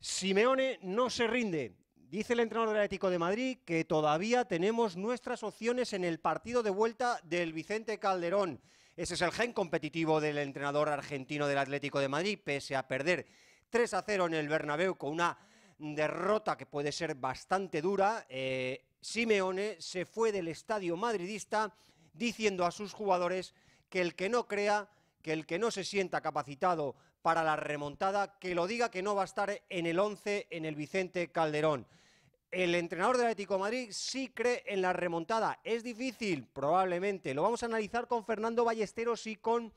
Simeone no se rinde. Dice el entrenador del Atlético de Madrid que todavía tenemos nuestras opciones en el partido de vuelta del Vicente Calderón. Ese es el gen competitivo del entrenador argentino del Atlético de Madrid, pese a perder 3-0 en el Bernabéu con una derrota que puede ser bastante dura. Simeone se fue del estadio madridista diciendo a sus jugadores que el que no crea, que el que no se sienta capacitado para la remontada, que lo diga, que no va a estar en el 11 en el Vicente Calderón. El entrenador del Atlético de Madrid sí cree en la remontada. ¿Es difícil? Probablemente. Lo vamos a analizar con Fernando Ballesteros y con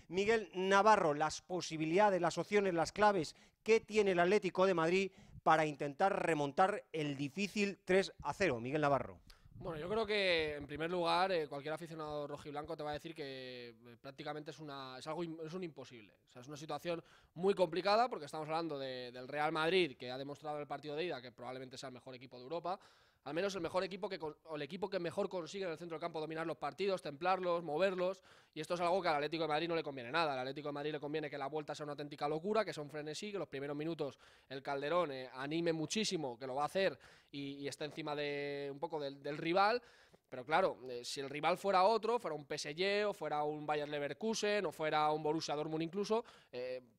Miguel Navarro. Las posibilidades, las opciones, las claves que tiene el Atlético de Madrid para intentar remontar el difícil 3-0. Miguel Navarro. Bueno, yo creo que en primer lugar cualquier aficionado rojiblanco te va a decir que prácticamente es un imposible. O sea, es una situación muy complicada porque estamos hablando del Real Madrid, que ha demostrado en el partido de ida que probablemente sea el mejor equipo de Europa, al menos el mejor equipo o el equipo que mejor consigue en el centro del campo dominar los partidos, templarlos, moverlos, y esto es algo que al Atlético de Madrid no le conviene nada. Al Atlético de Madrid le conviene que la vuelta sea una auténtica locura, que sea un frenesí, que los primeros minutos el Calderón anime muchísimo, que lo va a hacer y está encima de un poco del rival. Pero claro, si el rival fuera otro, fuera un PSG o fuera un Bayer Leverkusen o fuera un Borussia Dortmund incluso,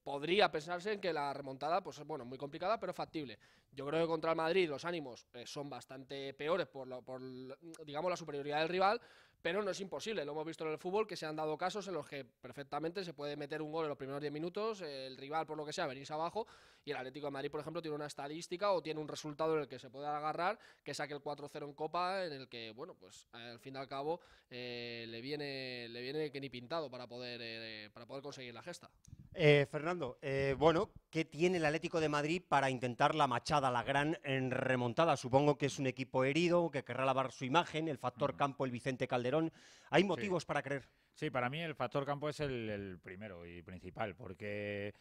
podría pensarse en que la remontada, pues bueno, muy complicada, pero factible. Yo creo que contra el Madrid los ánimos son bastante peores por digamos, la superioridad del rival, pero no es imposible. Lo hemos visto en el fútbol, que se han dado casos en los que perfectamente se puede meter un gol en los primeros 10 minutos, el rival, por lo que sea, venirse abajo, y el Atlético de Madrid, por ejemplo, tiene una estadística o tiene un resultado en el que se puede agarrar, que saque el 4-0 en Copa, en el que, bueno, pues al fin y al cabo le viene que ni pintado para poder conseguir la gesta. Fernando, bueno, ¿qué tiene el Atlético de Madrid para intentar la machada, la gran remontada? Supongo que es un equipo herido, que querrá lavar su imagen, el factor campo, el Vicente Calderón. ¿Hay motivos para creer? Sí, para mí el factor campo es el primero y principal, porque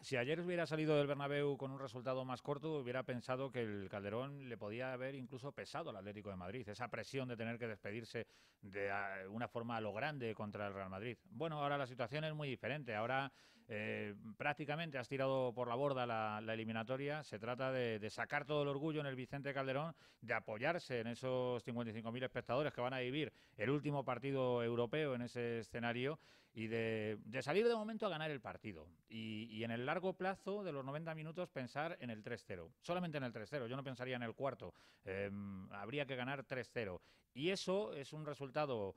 si ayer hubiera salido del Bernabéu con un resultado más corto, hubiera pensado que el Calderón le podía haber incluso pesado al Atlético de Madrid, esa presión de tener que despedirse de una forma a lo grande contra el Real Madrid. Bueno, ahora la situación es muy diferente, ahora prácticamente has tirado por la borda la eliminatoria, se trata de sacar todo el orgullo en el Vicente Calderón, de apoyarse en esos 55.000 espectadores que van a vivir el último partido europeo en ese escenario y de salir de momento a ganar el partido y en el largo plazo de los 90 minutos pensar en el 3-0, solamente en el 3-0, yo no pensaría en el cuarto, habría que ganar 3-0 y eso es un resultado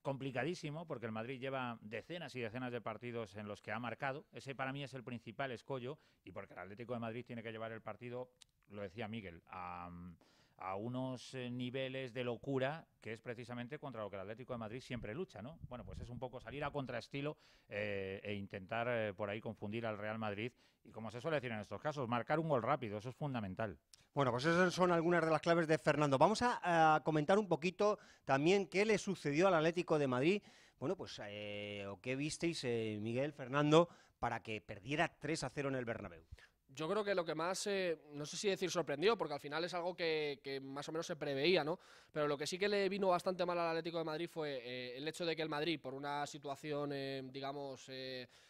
complicadísimo porque el Madrid lleva decenas y decenas de partidos en los que ha marcado, ese para mí es el principal escollo y porque el Atlético de Madrid tiene que llevar el partido, lo decía Miguel, a unos niveles de locura que es precisamente contra lo que el Atlético de Madrid siempre lucha, ¿no? Bueno, pues es un poco salir a contraestilo e intentar por ahí confundir al Real Madrid y, como se suele decir en estos casos, marcar un gol rápido, eso es fundamental. Bueno, pues esas son algunas de las claves de Fernando. Vamos a comentar un poquito también qué le sucedió al Atlético de Madrid. Bueno, pues o qué visteis, Miguel, Fernando, para que perdiera 3-0 en el Bernabéu. Yo creo que lo que más, no sé si decir sorprendió, porque al final es algo que más o menos se preveía, ¿no? Pero lo que sí que le vino bastante mal al Atlético de Madrid fue el hecho de que el Madrid, por una situación, digamos,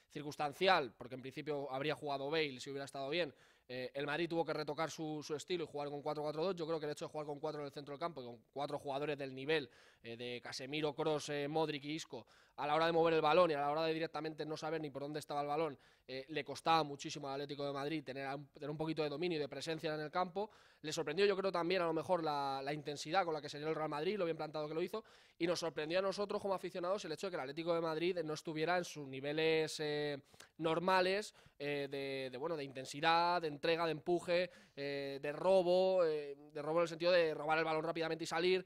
circunstancial, porque en principio habría jugado Bale si hubiera estado bien, el Madrid tuvo que retocar su estilo y jugar con 4-4-2. Yo creo que el hecho de jugar con 4 en el centro del campo y con 4 jugadores del nivel de Casemiro, Kroos, Modric y Isco, a la hora de mover el balón y a la hora de directamente no saber ni por dónde estaba el balón, le costaba muchísimo al Atlético de Madrid tener un poquito de dominio y de presencia en el campo. Le sorprendió, yo creo, también a lo mejor la intensidad con la que salió el Real Madrid, lo bien plantado que lo hizo, y nos sorprendió a nosotros como aficionados el hecho de que el Atlético de Madrid no estuviera en sus niveles normales de intensidad, de entrega, de empuje, de robo en el sentido de robar el balón rápidamente y salir.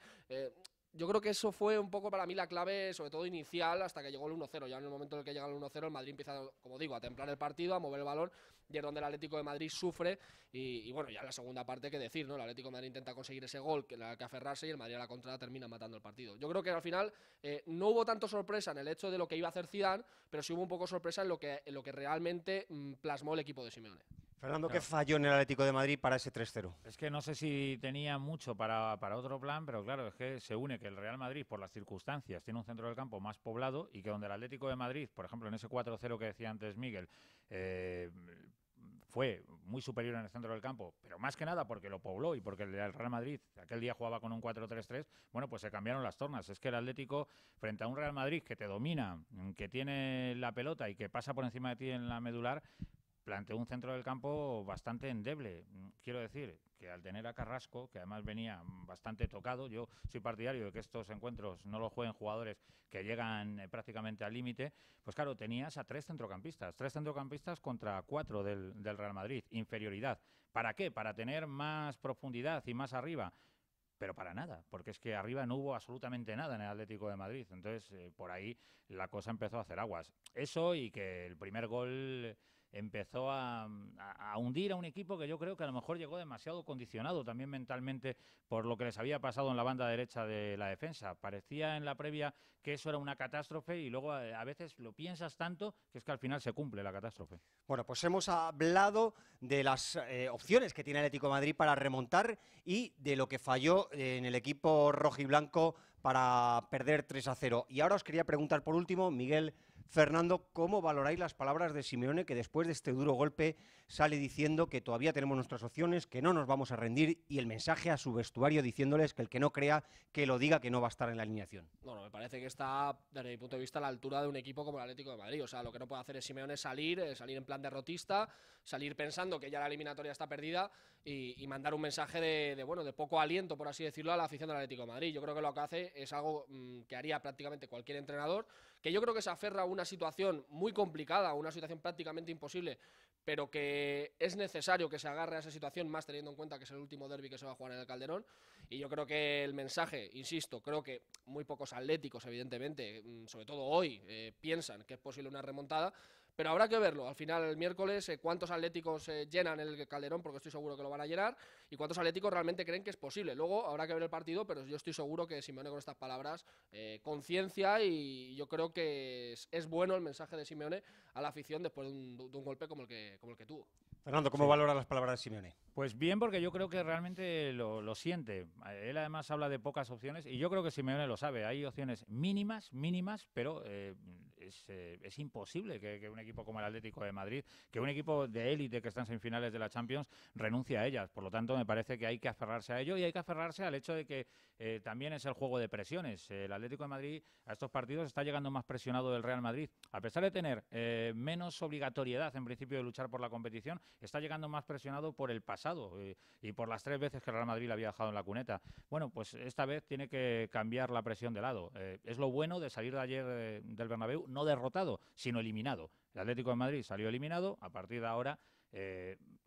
Yo creo que eso fue un poco para mí la clave, sobre todo inicial, hasta que llegó el 1-0. Ya en el momento en el que llega el 1-0, el Madrid empieza, como digo, a templar el partido, a mover el balón, y es donde el Atlético de Madrid sufre. Y bueno, ya en la segunda parte, qué decir, ¿no? El Atlético de Madrid intenta conseguir ese gol, que la que aferrarse, y el Madrid a la contra termina matando el partido. Yo creo que al final no hubo tanto sorpresa en el hecho de lo que iba a hacer Zidane, pero sí hubo un poco sorpresa en lo que realmente plasmó el equipo de Simeone. Fernando, ¿qué falló en el Atlético de Madrid para ese 3-0? Es que no sé si tenía mucho para otro plan, pero claro, es que se une que el Real Madrid, por las circunstancias, tiene un centro del campo más poblado y que donde el Atlético de Madrid, por ejemplo, en ese 4-0 que decía antes Miguel, fue muy superior en el centro del campo, pero más que nada porque lo pobló y porque el Real Madrid aquel día jugaba con un 4-3-3, bueno, pues se cambiaron las tornas. Es que el Atlético, frente a un Real Madrid que te domina, que tiene la pelota y que pasa por encima de ti en la medular, planteó un centro del campo bastante endeble. Quiero decir que al tener a Carrasco, que además venía bastante tocado, yo soy partidario de que estos encuentros no los jueguen jugadores que llegan prácticamente al límite, pues claro, tenías a tres centrocampistas contra 4 del Real Madrid, inferioridad. ¿Para qué? Para tener más profundidad y más arriba. Pero para nada, porque es que arriba no hubo absolutamente nada en el Atlético de Madrid. Entonces, por ahí la cosa empezó a hacer aguas. Eso y que el primer gol empezó a hundir a un equipo que yo creo que a lo mejor llegó demasiado condicionado también mentalmente por lo que les había pasado en la banda derecha de la defensa. Parecía en la previa que eso era una catástrofe y luego a veces lo piensas tanto que es que al final se cumple la catástrofe. Bueno, pues hemos hablado de las opciones que tiene el Atlético de Madrid para remontar y de lo que falló en el equipo rojiblanco para perder 3-0. Y ahora os quería preguntar por último, Miguel, Fernando, ¿cómo valoráis las palabras de Simeone, que después de este duro golpe sale diciendo que todavía tenemos nuestras opciones, que no nos vamos a rendir, y el mensaje a su vestuario diciéndoles que el que no crea, que lo diga, que no va a estar en la alineación? Bueno, me parece que está, desde mi punto de vista, a la altura de un equipo como el Atlético de Madrid. O sea, lo que no puede hacer es Simeone salir en plan derrotista, salir pensando que ya la eliminatoria está perdida y mandar un mensaje de poco aliento, por así decirlo, a la afición del Atlético de Madrid. Yo creo que lo que hace es algo que haría prácticamente cualquier entrenador, que yo creo que se aferra a una situación muy complicada, una situación prácticamente imposible, pero que es necesario que se agarre a esa situación, más teniendo en cuenta que es el último derbi que se va a jugar en el Calderón. Y yo creo que el mensaje, insisto, creo que muy pocos atléticos, evidentemente, sobre todo hoy, piensan que es posible una remontada, pero habrá que verlo. Al final, el miércoles, cuántos atléticos llenan el Calderón, porque estoy seguro que lo van a llenar, y cuántos atléticos realmente creen que es posible. Luego habrá que ver el partido, pero yo estoy seguro que Simeone con estas palabras conciencia, y yo creo que es bueno el mensaje de Simeone a la afición después de un golpe como el que tuvo. Fernando, ¿cómo valora las palabras de Simeone? Pues bien, porque yo creo que realmente lo siente. Él además habla de pocas opciones y yo creo que Simeone lo sabe. Hay opciones mínimas, pero es imposible que un equipo como el Atlético de Madrid, que un equipo de élite que está en semifinales de la Champions, renuncie a ellas. Por lo tanto, me parece que hay que aferrarse a ello y hay que aferrarse al hecho de que también es el juego de presiones. El Atlético de Madrid a estos partidos está llegando más presionado del Real Madrid. A pesar de tener menos obligatoriedad en principio de luchar por la competición, está llegando más presionado por el pasado y por las 3 veces que el Real Madrid le había dejado en la cuneta. Bueno, pues esta vez tiene que cambiar la presión de lado. Es lo bueno de salir de ayer del Bernabéu, no derrotado, sino eliminado. El Atlético de Madrid salió eliminado, a partir de ahora,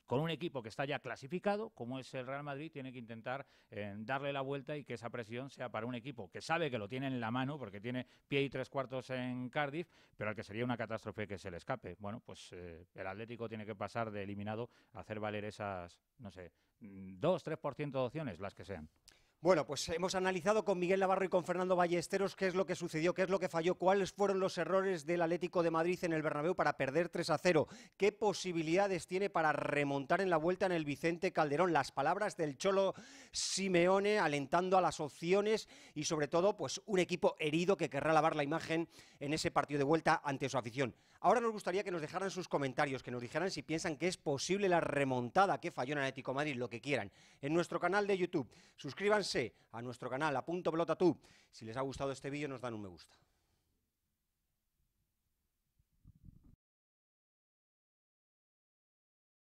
con un equipo que está ya clasificado, como es el Real Madrid, tiene que intentar darle la vuelta y que esa presión sea para un equipo que sabe que lo tiene en la mano, porque tiene pie y 3/4 en Cardiff, pero al que sería una catástrofe que se le escape. Bueno, pues el Atlético tiene que pasar de eliminado a hacer valer esas, no sé, 2-3% de opciones, las que sean. Bueno, pues hemos analizado con Miguel Navarro y con Fernando Ballesteros qué es lo que sucedió, qué es lo que falló, cuáles fueron los errores del Atlético de Madrid en el Bernabéu para perder 3-0, qué posibilidades tiene para remontar en la vuelta en el Vicente Calderón, las palabras del Cholo Simeone alentando a las opciones y sobre todo pues un equipo herido que querrá lavar la imagen en ese partido de vuelta ante su afición. Ahora nos gustaría que nos dejaran sus comentarios, que nos dijeran si piensan que es posible la remontada que falló en el Atlético de Madrid, lo que quieran, en nuestro canal de YouTube. Suscríbanse a nuestro canal, @pelotatú. Si les ha gustado este vídeo nos dan un me gusta.